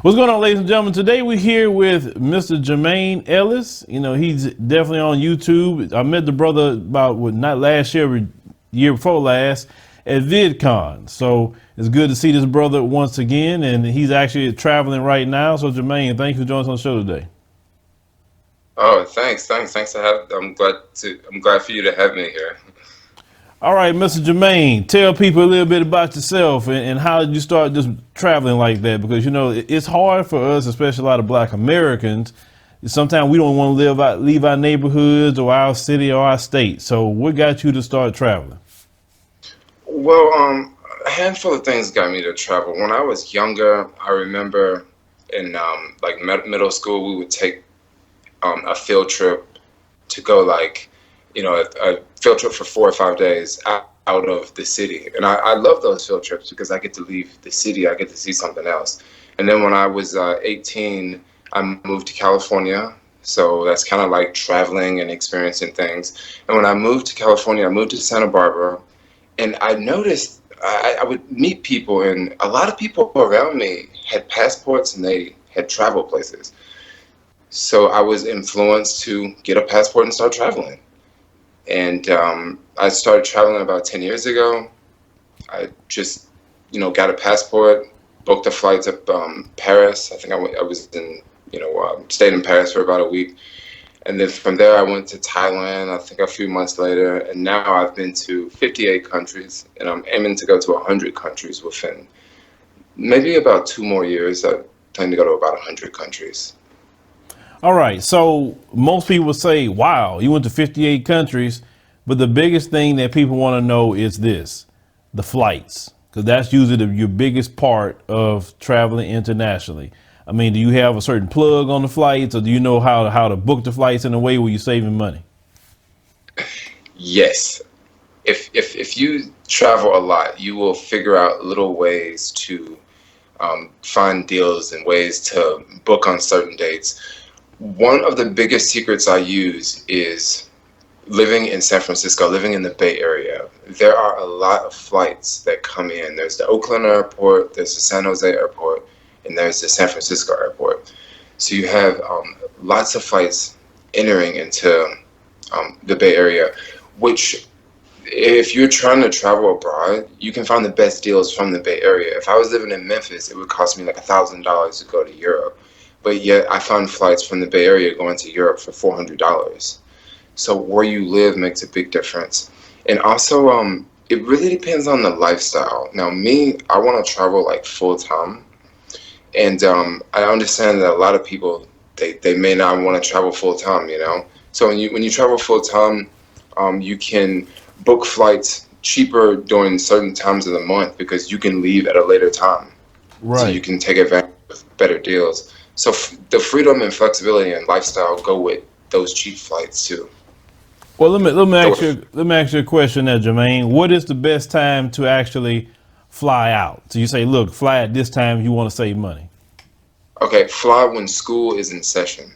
What's going on, ladies and gentlemen? Today we're here with Mr. Jermaine Ellis. You know, he's definitely on YouTube. I met the brother about, not last year, but year before last at VidCon. So it's good to see this brother once again, and he's actually traveling right now. So Jermaine, thank you for joining us on the show today. Oh, thanks to have. I'm glad for you to have me here. All right, Mr. Jermaine, tell people a little bit about yourself and how did you start just traveling like that? Because, you know, it's hard for us, especially a lot of Black Americans. Sometimes we don't want to leave our neighborhoods or our city or our state. So what got you to start traveling? Well, a handful of things got me to travel. When I was younger, I remember in like middle school, we would take a field trip to go a field trip for 4 or 5 days out of the city. And I love those field trips because I get to leave the city. I get to see something else. And then when I was 18, I moved to California. So that's kind of like traveling and experiencing things. And when I moved to California, I moved to Santa Barbara. And I noticed I would meet people, and a lot of people around me had passports and they had travel places. So I was influenced to get a passport and start traveling. And I started traveling about 10 years ago. I just, got a passport, booked a flight to Paris. I think I was in, stayed in Paris for about a week. And then from there, I went to Thailand, I think a few months later. And now I've been to 58 countries, and I'm aiming to go to 100 countries within maybe about 2 more years. I plan to go to about 100 countries. All right. So most people say, wow, you went to 58 countries. But the biggest thing that people want to know is the flights, because that's usually your biggest part of traveling internationally. I mean, do you have a certain plug on the flights, or do you know how to book the flights in a way where you're saving money? Yes. If you travel a lot, you will figure out little ways to find deals and ways to book on certain dates. One of the biggest secrets I use is living in San Francisco, living in the Bay Area. There are a lot of flights that come in. There's the Oakland airport, there's the San Jose airport, and there's the San Francisco airport. So you have lots of flights entering into the Bay Area, which if you're trying to travel abroad, you can find the best deals from the Bay Area. If I was living in Memphis, it would cost me like $1,000 to go to Europe. But yet I found flights from the Bay Area going to Europe for $400. So where you live makes a big difference. And also, it really depends on the lifestyle. Now, me, I want to travel like full time. And I understand that a lot of people, they may not want to travel full time, So when you travel full time, you can book flights cheaper during certain times of the month because you can leave at a later time. Right. So you can take advantage of better deals. So the freedom and flexibility and lifestyle go with those cheap flights too. Well, let me ask you a question there, Jermaine. What is the best time to actually fly out? So you say, look, fly at this time if you want to save money. Okay, fly when school is in session.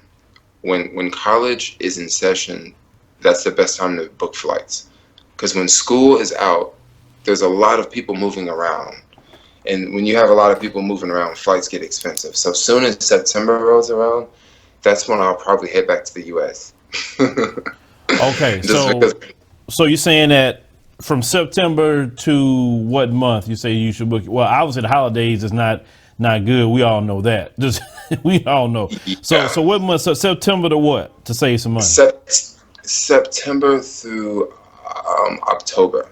When college is in session, that's the best time to book flights. Because when school is out, there's a lot of people moving around. And when you have a lot of people moving around, flights get expensive. So soon as September rolls around, that's when I'll probably head back to the U.S. Okay, so you're saying that from September to what month you say you should book? Well, obviously the holidays is not good. We all know that. Just we all know. Yeah. So what month? So September to what to save some money? September through October.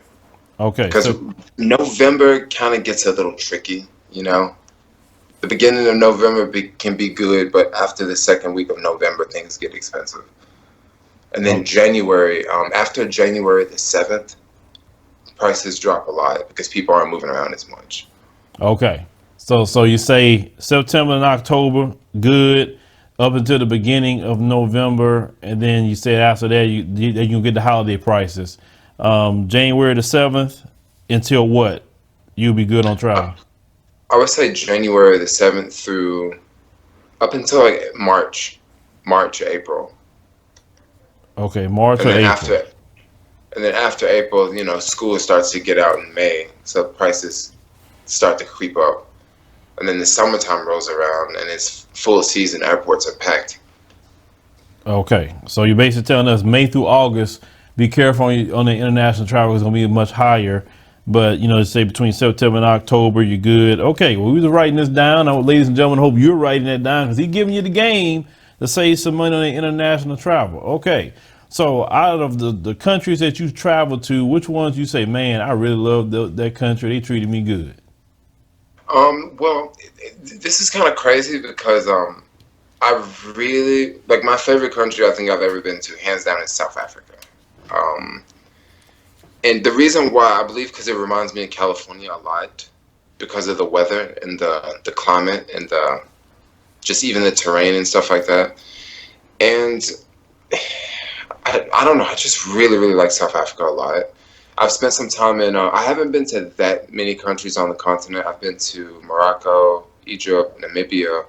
Okay. Because November kind of gets a little tricky, The beginning of November can be good, but after the second week of November, things get expensive. And then January, after January the 7th, prices drop a lot because people aren't moving around as much. Okay. So you say September and October, good, up until the beginning of November, and then you said after that you can get the holiday prices. January the 7th until what? You'll be good on travel. I would say January the 7th through up until like March, April. Okay, March or April. And then after April, school starts to get out in May, so prices start to creep up. and then the summertime rolls around and it's full season. Airports are packed. Okay, so you're basically telling us May through August, be careful on the international travel. It's going to be much higher. But, say between September and October, you're good. Okay, well, we was writing this down. Ladies and gentlemen, hope you're writing that down because he's giving you the game to save some money on the international travel. Okay, so out of the countries that you traveled to, which ones you say, man, I really love that country. They treated me good. Well, this is kind of crazy because I really like my favorite country I think I've ever been to, hands down, is South Africa. Um, and the reason why, I believe, because it reminds me of California a lot because of the weather and the climate and just even the terrain and stuff like that. And I don't know, I just really, really like South Africa a lot. I've spent some time in, I haven't been to that many countries on the continent. I've been to Morocco, Egypt, Namibia,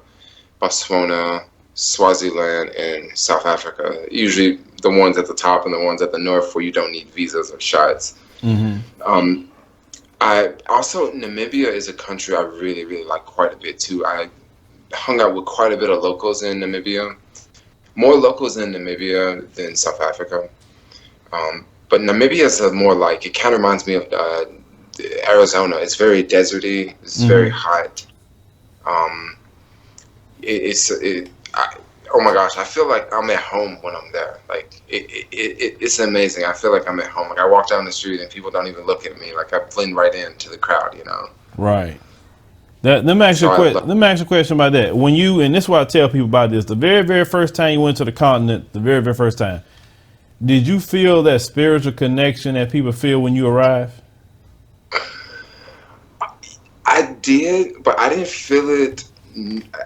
Botswana, Swaziland, and South Africa. Usually the ones at the top and the ones at the north where you don't need visas or shots. Mm-hmm. I also, Namibia is a country I really, really like quite a bit too. I hung out with quite a bit of locals in Namibia, more locals in Namibia than South Africa. But Namibia is more like, it kind of reminds me of Arizona. It's very deserty. It's very hot. Oh my gosh, I feel like I'm at home when I'm there. Like it's amazing. I feel like I'm at home. Like I walk down the street and people don't even look at me. Like I blend right into the crowd, Right. Let me ask you a question about that. When you, and this is what I tell people about this, the very, very first time you went to the continent, the very, very first time, did you feel that spiritual connection that people feel when you arrive? I did, but I didn't feel it.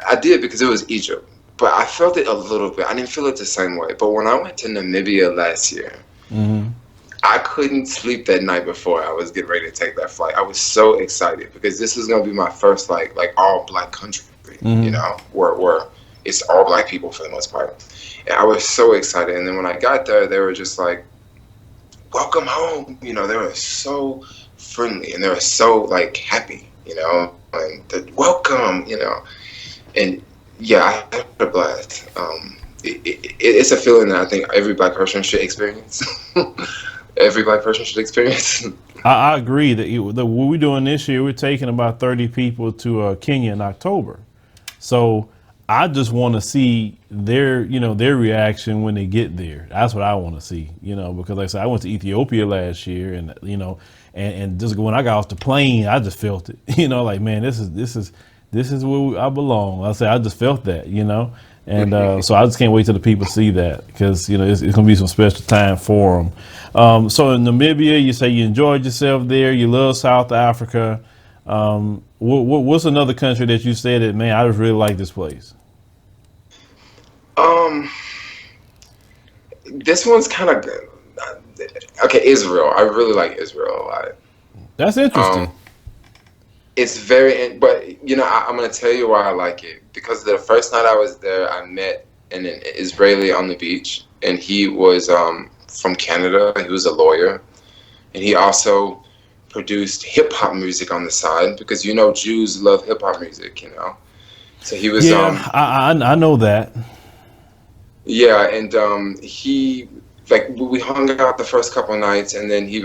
I did because it was Egypt, but I felt it a little bit. I didn't feel it the same way. But when I went to Namibia last year, I couldn't sleep that night before I was getting ready to take that flight. I was so excited because this is going to be my first like all black country, where it's all black people for the most part. And I was so excited. And then when I got there, they were just like, welcome home. They were so friendly and they were so like happy, and welcome, and yeah, I had a blast. It's a feeling that I think every black person should experience. Every black person should experience. I agree that what we're doing this year, we're taking about 30 people to Kenya in October. So I just want to see their reaction when they get there. That's what I want to see, because like I said, I went to Ethiopia last year and, and just when I got off the plane, I just felt it, like, man, this is where I belong. I just felt that, and so I just can't wait till the people see that because, it's going to be some special time for them. So in Namibia, you say you enjoyed yourself there. You love South Africa. What's another country that you said that, man, I just really like this place? This one's kind of good. Okay, Israel. I really like Israel a lot. That's interesting. It's very, but I'm gonna tell you why I like it. Because the first night I was there, I met an Israeli on the beach, and he was from Canada. He was a lawyer, and he also produced hip hop music on the side because Jews love hip hop music. So he was. Yeah, I know that. Yeah, and he we hung out the first couple of nights, and then he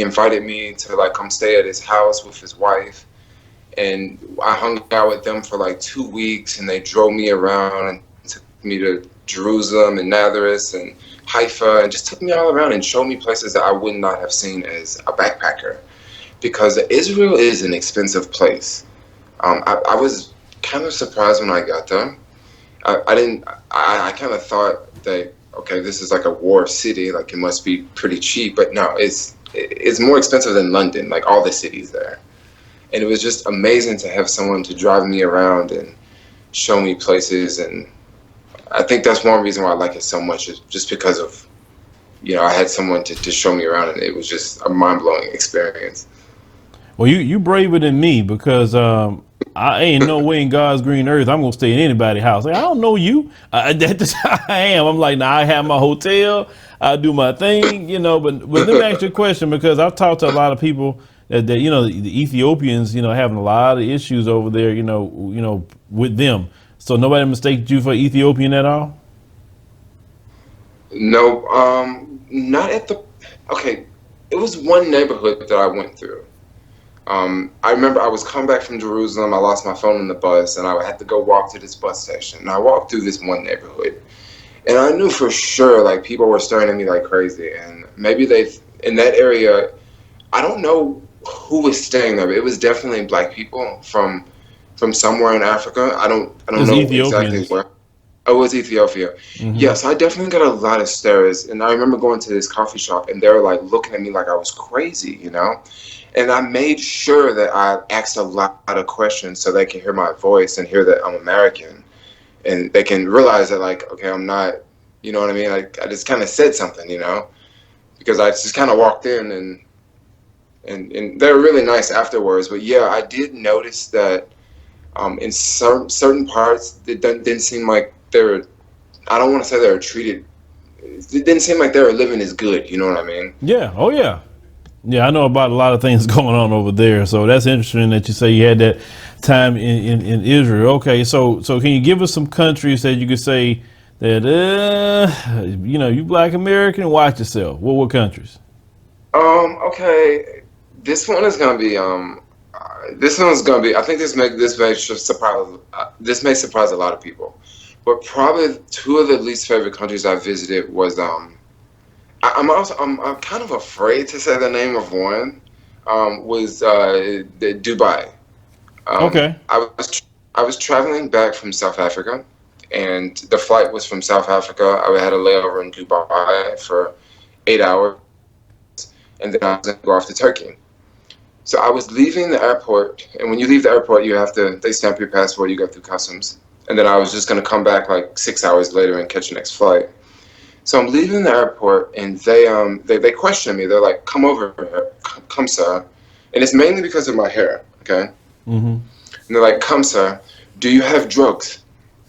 invited me to come stay at his house with his wife. And I hung out with them for 2 weeks, and they drove me around and took me to Jerusalem and Nazareth and Haifa, and just took me all around and showed me places that I would not have seen as a backpacker, because Israel is an expensive place. I was kind of surprised when I got there. I kind of thought that, okay, this is a war city, it must be pretty cheap, but no, it's more expensive than London, all the cities there. And it was just amazing to have someone to drive me around and show me places. And I think that's one reason why I like it so much, is just because of, I had someone to show me around, and it was just a mind-blowing experience. Well, you braver than me because I ain't no way in God's green earth I'm gonna stay in anybody's house. I don't know you. That's how I am. I'm like, I have my hotel. I do my thing, But let me ask you a question, because I've talked to a lot of people that the Ethiopians, having a lot of issues over there, with them. So nobody mistaked you for Ethiopian at all? No, not at the. Okay, it was one neighborhood that I went through. I remember I was coming back from Jerusalem. I lost my phone in the bus, and I had to go walk to this bus station. And I walked through this one neighborhood, and I knew for sure like people were staring at me like crazy. And maybe they in that area. I don't know who was staying there, but it was definitely black people from somewhere in Africa. I don't It's know exactly Ethiopians. where. Oh, it was Ethiopia. Hmm. Yes, I definitely got a lot of stares, and I remember going to this coffee shop, and they were like looking at me like I was crazy, you know. And I made sure that I asked a lot of questions so they can hear my voice and hear that I'm American, and they can realize that like, okay, I'm not, you know what I mean? Like I just kind of said something, you know, because I just kind of walked in and they were really nice afterwards. But yeah, I did notice that in certain parts, didn't seem like they were. I don't want to say they were treated. It didn't seem like they were living as good. You know what I mean? Yeah. Oh yeah. Yeah, I know about a lot of things going on over there. So that's interesting that you say you had that time in Israel. Okay, so can you give us some countries that you could say that you black American, watch yourself. What countries? Okay. This one is gonna be This one's gonna be. I think this may surprise a lot of people, but probably two of the least favorite countries I visited was I'm kind of afraid to say the name of one. Was Dubai. Okay. I was traveling back from South Africa, and the flight was from South Africa. I had a layover in Dubai for 8 hours, and then I was going to go off to Turkey. So I was leaving the airport, and when you leave the airport, they stamp your passport, you go through customs, and then I was just going to come back like 6 hours later and catch the next flight. So I'm leaving the airport, and they question me. They're like, "Come over here, come, sir," and it's mainly because of my hair, okay? Mm-hmm. And they're like, "Come, sir, do you have drugs?"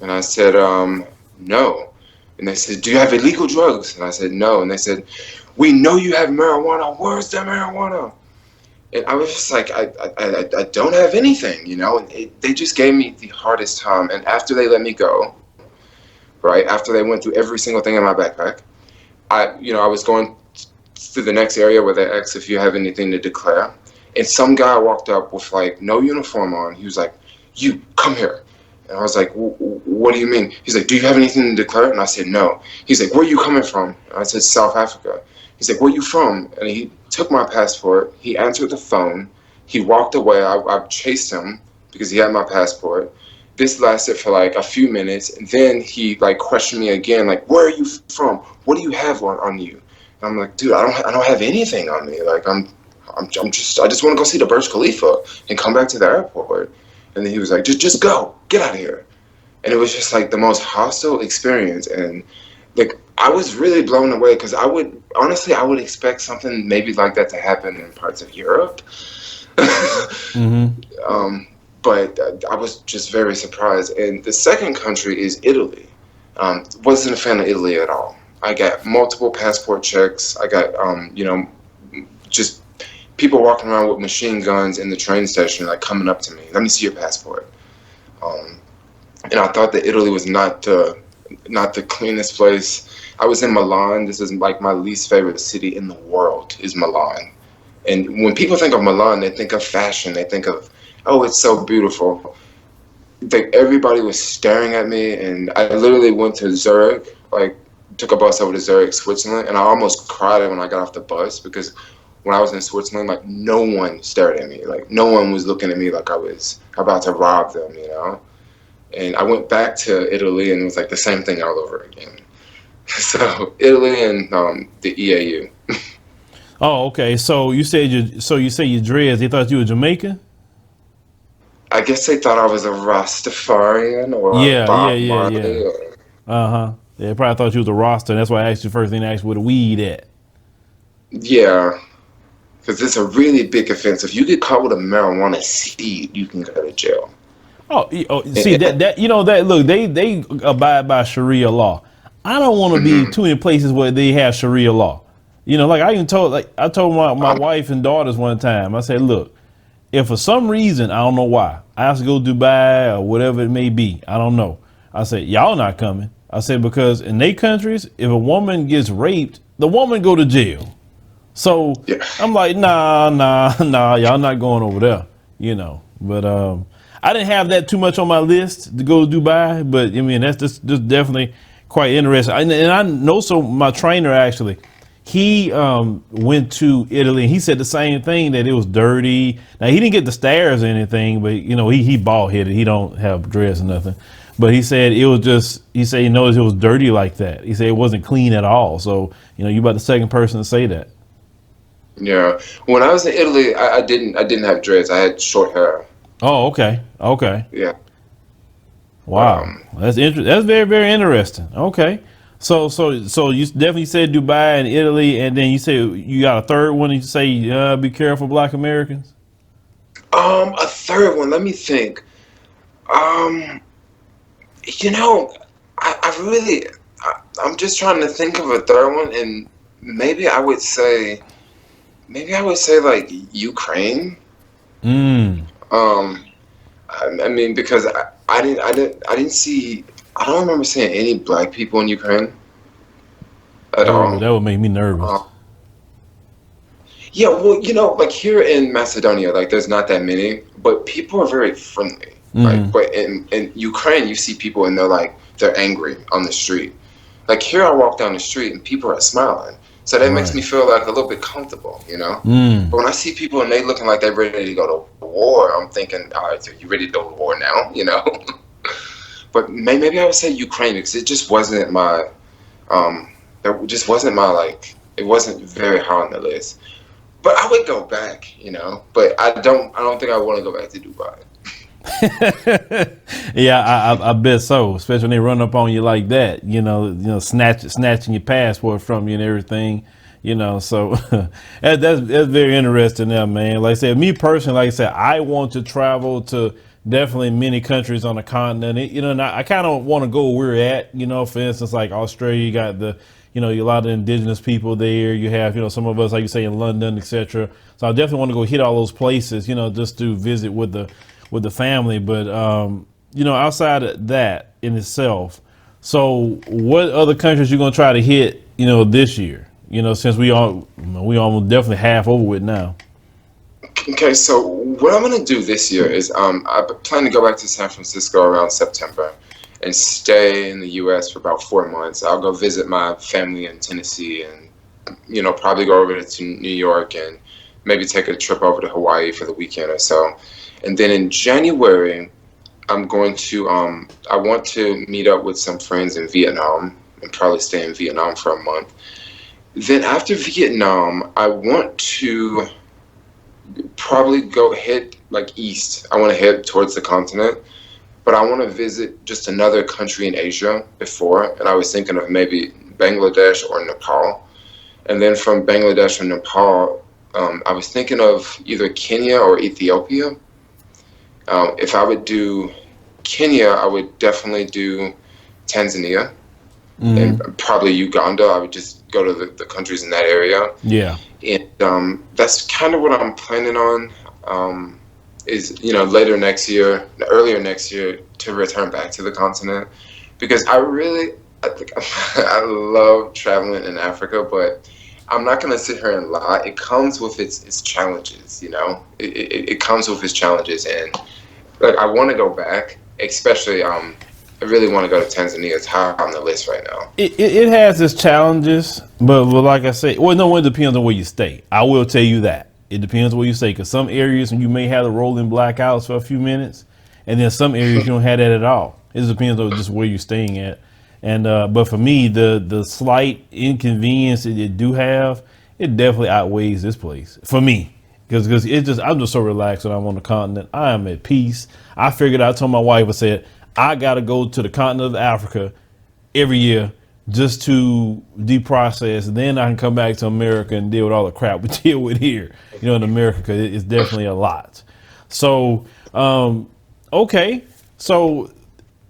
And I said, "No." And they said, "Do you have illegal drugs?" And I said, "No." And they said, "We know you have marijuana. Where's the marijuana?" And I was just like, I don't have anything, you know. And they just gave me the hardest time. And after they let me go, right after they went through every single thing in my backpack, I was going to the next area where they asked if you have anything to declare. And some guy walked up with like no uniform on. He was like, "You come here." And I was like, "What do you mean?" He's like, "Do you have anything to declare?" And I said, "No." He's like, "Where are you coming from?" And I said, "South Africa." He's like, "Where are you from?" And he took my passport. He answered the phone. He walked away. I chased him because he had my passport. This lasted for like a few minutes, and then he like questioned me again, like, "Where are you from? What do you have on you?" And I'm like, "Dude, I don't have anything on me. Like, I just want to go see the Burj Khalifa and come back to the airport." And then he was like, "Just go, get out of here." And it was just like the most hostile experience, and like I was really blown away because I would expect something maybe like that to happen in parts of Europe. Mm-hmm. But I was just very surprised. And the second country is Italy. Wasn't a fan of Italy at all. I got multiple passport checks. I got just people walking around with machine guns in the train station, like coming up to me. "Let me see your passport." And I thought that Italy was not the cleanest place. I was in Milan. This is like my least favorite city in the world is Milan. And when people think of Milan, they think of fashion. They think of, "Oh, it's so beautiful." Like everybody was staring at me, and I literally went to Zurich, like took a bus over to Zurich, Switzerland, and I almost cried when I got off the bus because when I was in Switzerland, like no one stared at me. Like no one was looking at me like I was about to rob them, you know? And I went back to Italy, and it was like the same thing all over again. So Italy and the EAU. Oh, okay. So you say you dreads. They thought you were Jamaican. I guess they thought I was a Rastafarian or a Yeah, yeah, Bob yeah, yeah. Marley. Or, Uh huh. Yeah, they probably thought you was a roster. And that's why I asked you first thing. I asked you where the weed at. yeah, because it's a really big offense. If you get caught with a marijuana seed, you can go to jail. See that that look they abide by Sharia law. I don't want to be too many places where they have Sharia law. You know, like I told my wife and daughters one time, I said, look, if for some reason, I don't know why, I have to go to Dubai or whatever it may be, I don't know. I said, y'all not coming. I said, because in their countries, if a woman gets raped, the woman go to jail. So Yeah. I'm like, nah, y'all not going over there, you know. But I didn't have that too much on my list to go to Dubai, but I mean, that's just definitely quite interesting. And I know, so my trainer actually, he went to Italy and he said the same thing, that it was dirty. Now he didn't get the stairs or anything, but you know, he bald headed. He don't have dreads or nothing. But he said it was just, he said he noticed it was dirty like that. He said it wasn't clean at all. So, you know, you're about the second person to say that. Yeah. When I was in Italy, I didn't have dreads. I had short hair. Oh, okay. Okay. Yeah. But Wow. That's interesting. That's very, very interesting. Okay. So you definitely said Dubai and Italy, and then you say you got a third one, and you say, be careful, Black Americans. a third one. Let me think. Um, you know, I really, I'm just trying to think of a third one, and maybe I would say like Ukraine. Mm. Um, I mean, because I didn't see, I don't remember seeing any black people in Ukraine at Oh, all. that would make me nervous. Uh, yeah, well, like here in Macedonia, like there's not that many, but people are very friendly. Like, Mm. but in Ukraine, you see people and they're angry on the street. Like here, I walk down the street and people are smiling, so that makes Right. me feel like a little bit comfortable, you know. Mm. But when I see people and they looking like they're ready to go to war, I'm thinking, all right, so you ready to go to war now, you know? But maybe I would say Ukraine because it just wasn't my, that just wasn't my like, it wasn't very high on the list. But I would go back, you know. But I don't think I want to go back to Dubai. Yeah, I bet so. Especially when they run up on you like that, snatching your passport from you and everything, So that's very interesting, there, man. Like I said, me personally, like I said, I want to travel to definitely many countries on the continent. And I kind of want to go where we're at. For instance, like Australia, you got a lot of indigenous people there. You have, some of us, like you say, in London, etc. So I definitely want to go hit all those places, just to visit with the family. But outside of that in itself, so what other countries you gonna try to hit, this year? Since we almost definitely half over with now. Okay, so what I'm gonna do this year is I plan to go back to San Francisco around September and stay in the U.S. for about 4 months. I'll go visit my family in Tennessee and probably go over to New York and maybe take a trip over to Hawaii for the weekend or so. And then in January, I'm going to I want to meet up with some friends in Vietnam and probably stay in Vietnam for a month. Then after Vietnam, I want to probably go head like east. I want to head towards the continent, but I want to visit just another country in Asia before, and I was thinking of maybe Bangladesh or Nepal. And then from Bangladesh or Nepal, I was thinking of either Kenya or Ethiopia. If I would do Kenya, I would definitely do Tanzania and Mm-hmm. probably Uganda. I would just go to the countries in that area. Yeah. And that's kind of what I'm planning on, is, later next year, earlier next year, to return back to the continent. Because I think I love traveling in Africa, but I'm not going to sit here and lie. It comes with its challenges, it comes with its challenges. And like, I want to go back, especially, I really want to go to Tanzania. It's high on the list right now. It has its challenges, but like I say, well, no, it depends on where you stay. I will tell you that. It depends where you stay, because some areas you may have the rolling blackouts for a few minutes, and then some areas you don't have that at all. It just depends on just where you're staying at. And but for me, the slight inconvenience that it do have, it definitely outweighs this place for me. Because I'm just so relaxed when I'm on the continent. I am at peace. I figured I told my wife, I said, I got to go to the continent of Africa every year just to deprocess. Then I can come back to America and deal with all the crap we deal with here, in America, because it's definitely a lot. So, okay. So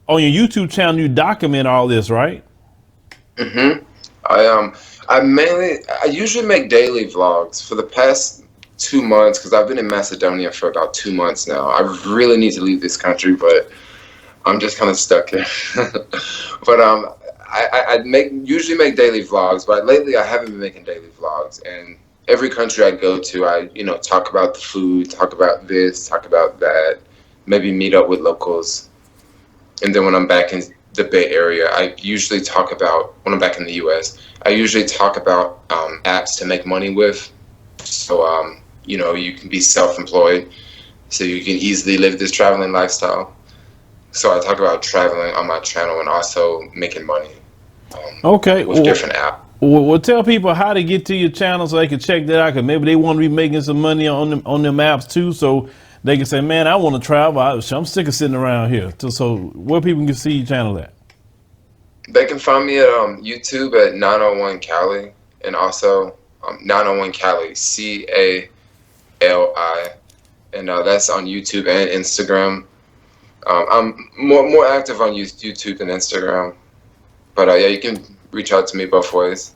on your YouTube channel, you document all this, right? Mm-hmm. I I usually make daily vlogs for the past 2 months because I've been in Macedonia for about 2 months now. I really need to leave this country, but I'm just kind of stuck here. But I usually make daily vlogs, but lately I haven't been making daily vlogs. And every country I go to, I talk about the food, talk about this, talk about that, maybe meet up with locals. And then when I'm back in the Bay Area, I usually talk about, when I'm back in the US, I usually talk about apps to make money with. So, you can be self-employed, so you can easily live this traveling lifestyle. So I talk about traveling on my channel and also making money Okay. with different apps. Well, tell people how to get to your channel so they can check that out. Cause maybe they want to be making some money on them apps too, so they can say, "Man, I want to travel. I'm sick of sitting around here." So where people can see your channel at? They can find me at YouTube at 901 Cali, and also 901 Cali, CALI, and that's on YouTube and Instagram. I'm more active on YouTube than Instagram, but yeah, you can reach out to me both ways.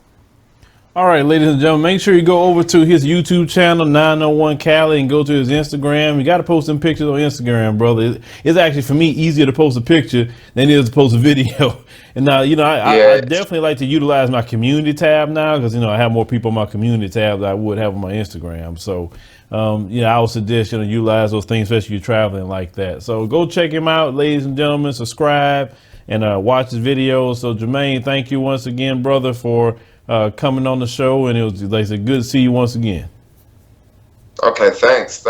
All right, ladies and gentlemen, make sure you go over to his YouTube channel, 901 Cali, and go to his Instagram. You got to post some pictures on Instagram, brother. It's actually, for me, easier to post a picture than it is to post a video. And now, I definitely like to utilize my community tab now because, I have more people on my community tab than I would have on my Instagram. So, I would suggest, utilize those things, especially if you're traveling like that. So go check him out, ladies and gentlemen. Subscribe and watch his videos. So, Jermaine, thank you once again, brother, for coming on the show, and it was, like I said, good to see you once again. Okay, thanks.